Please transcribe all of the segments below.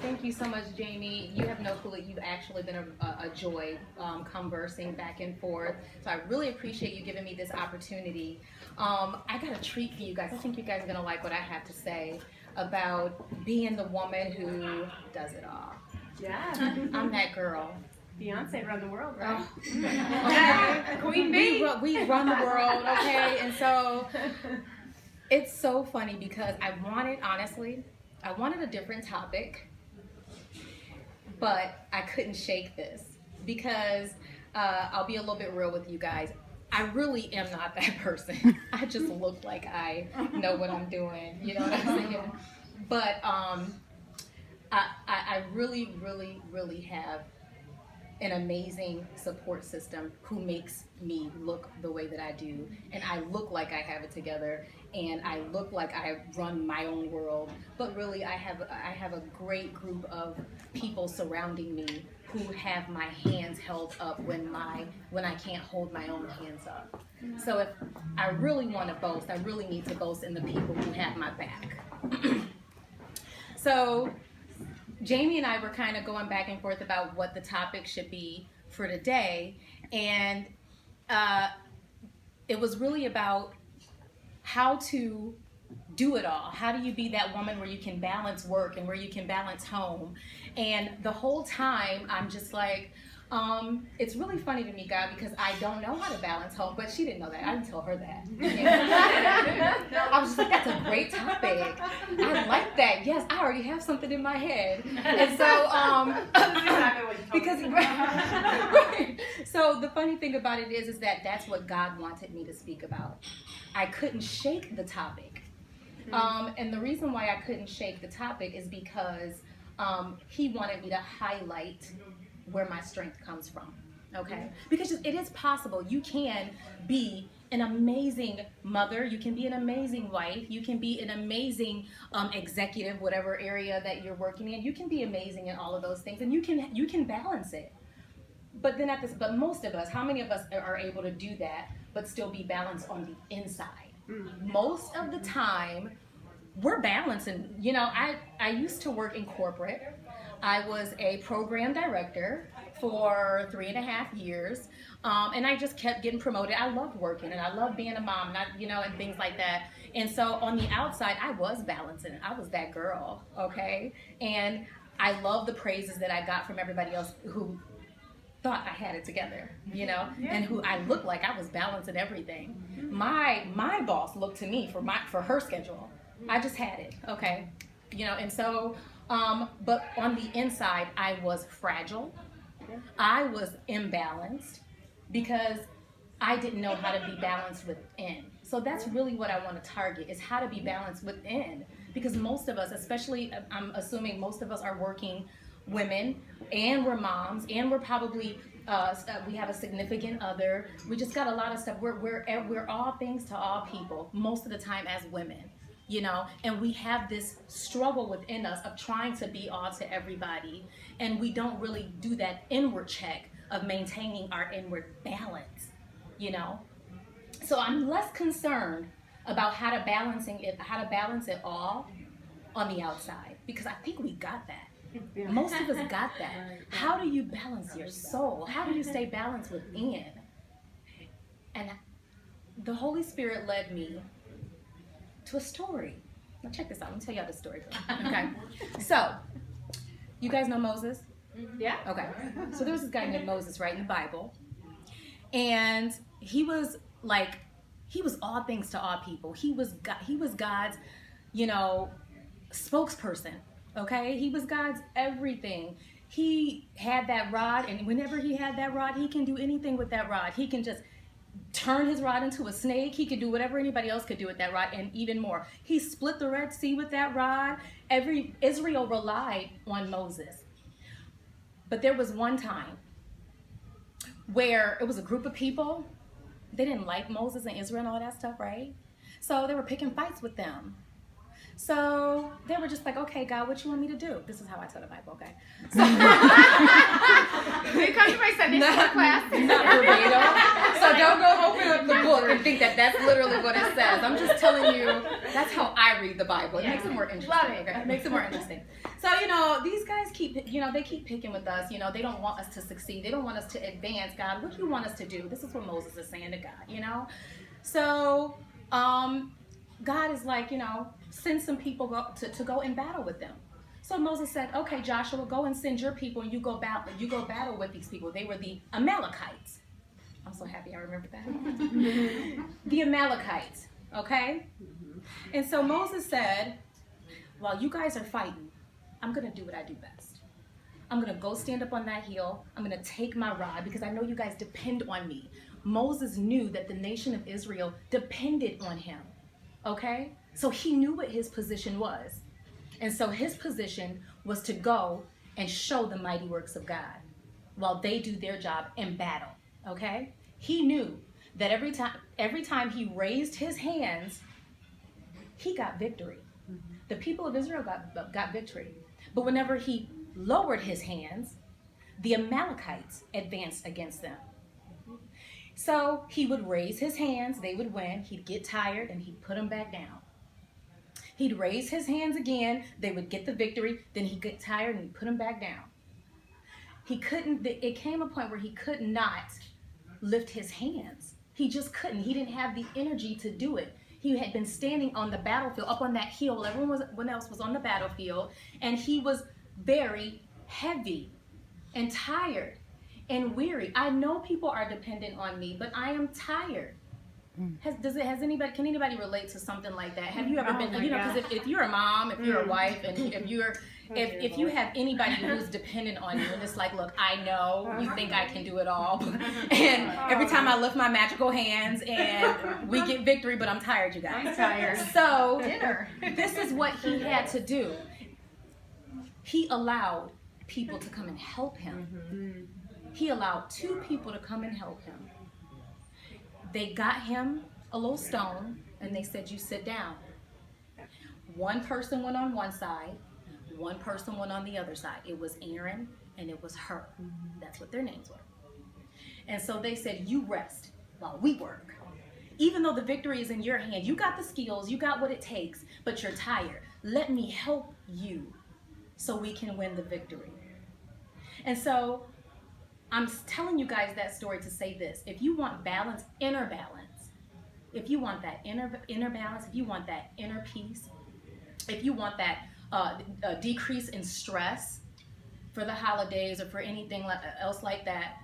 Thank you so much, Jamie. You have no clue that you've actually been a joy conversing back and forth. So I really appreciate you giving me this opportunity. I got a treat for you guys. I think you guys are gonna like what I have to say about being the woman who does it all. Yeah. I'm that girl. Beyonce run the world, right? Okay. Queen Bee. We run the world, okay? And so it's so funny because honestly, I wanted a different topic, but I couldn't shake this because I'll be a little bit real with you guys. I really am not that person. I just look like I know what I'm doing. You know what I'm saying? But I really, really, really have an amazing support system who makes me look the way that I do, and I look like I have it together, and I look like I run my own world, but really I have a great group of people surrounding me who have my hands held up when I can't hold my own hands up. So if I really want to boast, I really need to boast in the people who have my back. So Jamie and I were kind of going back and forth about what the topic should be for today, and it was really about how to do it all. How do you be that woman where you can balance work and where you can balance home? And the whole time I'm just like, it's really funny to me, God, because I don't know how to balance home, but she didn't know that. I didn't tell her that. I was just like, that's a great topic. I like that. Yes, I already have something in my head. And so, because, right. So the funny thing about it is that that's what God wanted me to speak about. I couldn't shake the topic. And the reason why I couldn't shake the topic is because he wanted me to highlight where my strength comes from, okay? Because it is possible. You can be an amazing mother, you can be an amazing wife, you can be an amazing executive, whatever area that you're working in. You can be amazing in all of those things, and you can balance it. But then but most of us, how many of us are able to do that, but still be balanced on the inside? Most of the time, we're balancing. You know, I used to work in corporate. I was a program director for 3.5 years, and I just kept getting promoted. I loved working, and I loved being a mom, and things like that. And so on the outside, I was balancing. I was that girl, okay? And I love the praises that I got from everybody else who thought I had it together, and who I looked like I was balancing everything. My boss looked to me for her schedule. I just had it, okay? And so, but on the inside, I was fragile. I was imbalanced because I didn't know how to be balanced within. So that's really what I want to target, is how to be balanced within. Because most of us, especially, I'm assuming most of us are working women, and we're moms, and we're probably, we have a significant other. We just got a lot of stuff. We're all things to all people, most of the time as women. And we have this struggle within us of trying to be all to everybody, and we don't really do that inward check of maintaining our inward balance, So I'm less concerned about how to balance it all on the outside, because I think we got that. Most of us got that. How do you balance your soul? How do you stay balanced within? And the Holy Spirit led me to a story. Now check this out. Let me tell y'all the story. Okay. So, you guys know Moses? Yeah. Okay. So there was this guy named Moses, right, in the Bible. And he was all things to all people. He was God's, spokesperson. Okay? He was God's everything. He had that rod, and whenever he had that rod, he can do anything with that rod. He can just turn his rod into a snake. He could do whatever anybody else could do with that rod, and even more. He split the Red Sea with that rod. Israel relied on Moses. But there was one time where it was a group of people. They didn't like Moses and Israel and all that stuff, right? So they were picking fights with them. So they were just like, okay, God, what you want me to do? This is how I tell the Bible, okay? So, You come to my Sunday school class. not verbatim. So don't go open up the book and think that that's literally what it says. I'm just telling you, that's how I read the Bible. It makes it more interesting. Love it. Okay? It makes it more interesting. So, these guys they keep picking with us. They don't want us to succeed. They don't want us to advance. God, what do you want us to do? This is what Moses is saying to God, So, God is like, send some people to go and battle with them. So Moses said, okay, Joshua, go and send your people and you go battle with these people. They were the Amalekites. I'm so happy I remembered that. The Amalekites, okay? And so Moses said, while you guys are fighting, I'm going to do what I do best. I'm going to go stand up on that hill. I'm going to take my rod because I know you guys depend on me. Moses knew that the nation of Israel depended on him, okay? So he knew what his position was. And so his position was to go and show the mighty works of God while they do their job in battle, okay? He knew that every time he raised his hands, he got victory. The people of Israel got victory. But whenever he lowered his hands, the Amalekites advanced against them. So he would raise his hands, they would win, he'd get tired, and he'd put them back down. He'd raise his hands again, they would get the victory, then he'd get tired and he'd put them back down. It came a point where he could not lift his hands. He just couldn't. He didn't have the energy to do it. He had been standing on the battlefield, up on that hill. Everyone else was on the battlefield, and he was very heavy and tired and weary. I know people are dependent on me, but I am tired. Can anybody relate to something like that? Have you ever been, because if you're a mom, if you're a wife, and if you have anybody who's dependent on you, and it's like, look, I know you think I can do it all, and every time I lift my magical hands and we get victory, but I'm tired, you guys. I'm tired. So this is what he had to do. He allowed people to come and help him. He allowed 2 people to come and help him. They got him a little stone and they said, you sit down. One person went on one side, one person went on the other side. It was Aaron and it was Hur. That's what their names were. And so they said, you rest while we work. Even though the victory is in your hand, you got the skills, you got what it takes, but you're tired. Let me help you so we can win the victory. And so I'm telling you guys that story to say this. If you want balance, inner balance, if you want that inner balance, if you want that inner peace, if you want that decrease in stress for the holidays or for anything else like that,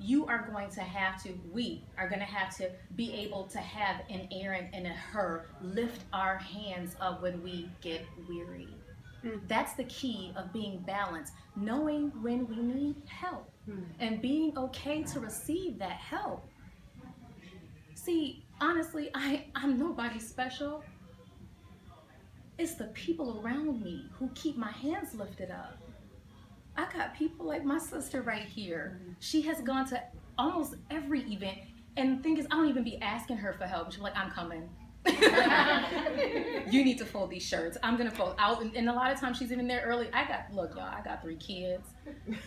we are going to have to be able to have an Aaron and a Hur lift our hands up when we get weary. That's the key of being balanced, knowing when we need help and being okay to receive that help. See, honestly, I'm nobody special. It's the people around me who keep my hands lifted up. I got people like my sister right here. She has gone to almost every event, and the thing is, I don't even be asking her for help. She's like, I'm coming. You need to fold these shirts. I'm gonna fold out, and a lot of times she's even there early. I got 3 kids.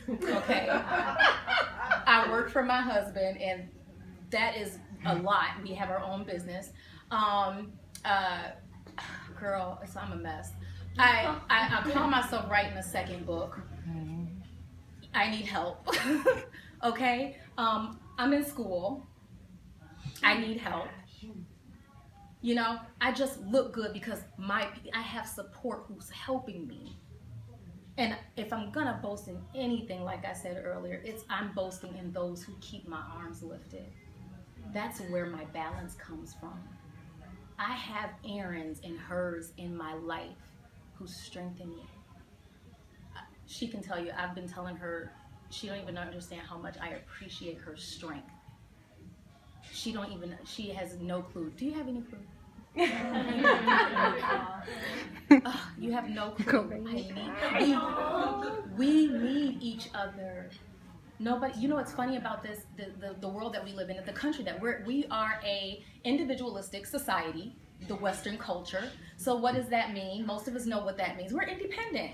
Okay, I work for my husband, and that is a lot. We have our own business. Girl, I'm a mess. I call myself writing a second book. I need help. Okay, I'm in school. I need help. I just look good because I have support who's helping me. And if I'm gonna boast in anything, like I said earlier, I'm boasting in those who keep my arms lifted. That's where my balance comes from. I have Aaron's and Hers in my life who strengthen me. She can tell you, I've been telling her, she don't even understand how much I appreciate her strength. She has no clue. Do you have any clue? You have no clue. We need each other. Nobody, what's funny about this, the world that we live in, the country that we are a individualistic society, the Western culture. So what does that mean? Most of us know what that means. We're independent.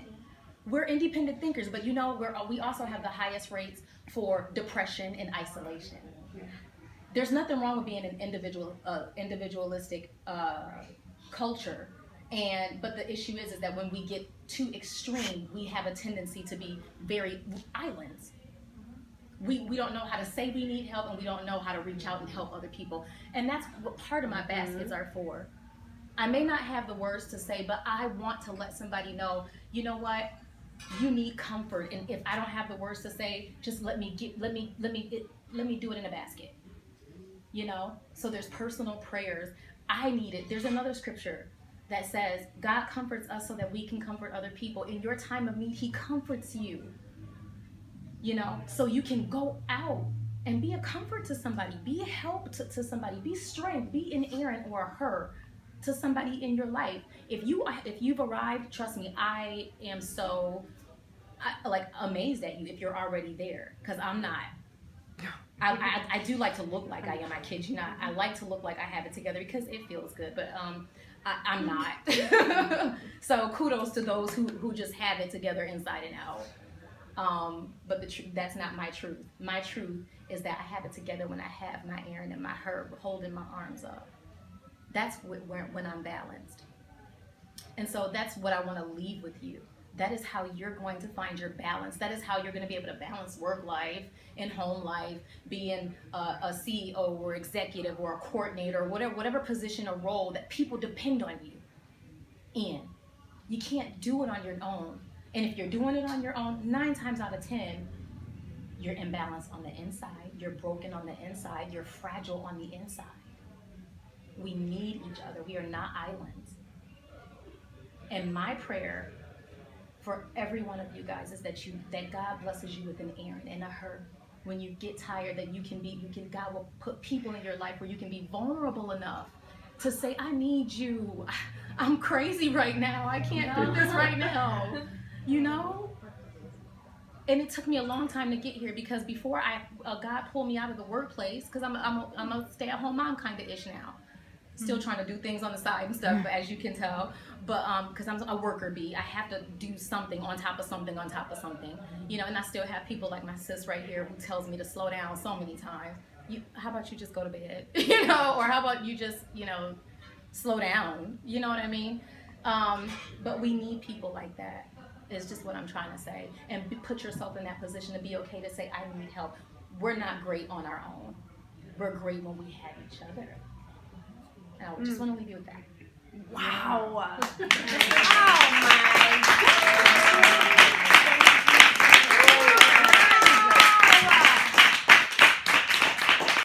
We're independent thinkers, but we also have the highest rates for depression and isolation. There's nothing wrong with being an individualistic culture, but the issue is that when we get too extreme, we have a tendency to be very islands. We don't know how to say we need help, and we don't know how to reach out and help other people. And that's what part of my baskets are for. I may not have the words to say, but I want to let somebody know, you know what? You need comfort, and if I don't have the words to say, just let me do it in a basket. You know? So there's personal prayers. I need it. There's another scripture that says, God comforts us so that we can comfort other people. In your time of need, he comforts you. You know, so you can go out and be a comfort to somebody, be a help to somebody, be strength, be an Aaron or a her to somebody in your life. If you've arrived, trust me, I am so amazed at you if you're already there, because I'm not. I do like to look like I am. I kid you not. I like to look like I have it together because it feels good, but I'm not. So kudos to those who just have it together inside and out. But that's not my truth. My truth is that I have it together when I have my Aaron and my her holding my arms up. That's when I'm balanced. And so that's what I want to leave with you. That is how you're going to find your balance. That is how you're going to be able to balance work life and home life, being a CEO or executive or a coordinator, or whatever position or role that people depend on you in. You can't do it on your own. And if you're doing it on your own, 9 times out of 10, you're imbalanced on the inside, you're broken on the inside, you're fragile on the inside. We need each other. We are not islands. And my prayer for every one of you guys is that God blesses you with an Aaron and a her. When you get tired, that God will put people in your life where you can be vulnerable enough to say, I need you. I'm crazy right now. I can't do this right now. You know? And it took me a long time to get here, because before God pulled me out of the workplace, because I'm a stay-at-home mom kind of ish now. Still trying to do things on the side and stuff, as you can tell. But because I'm a worker bee, I have to do something on top of something on top of something. You know, and I still have people like my sis right here who tells me to slow down so many times. How about you just go to bed? You know, or how about you just, slow down? You know what I mean? But we need people like that. Is just what I'm trying to say. And put yourself in that position to be okay to say, I need help. We're not great on our own. We're great when we have each other. And I just want to leave you with that. Wow. Oh my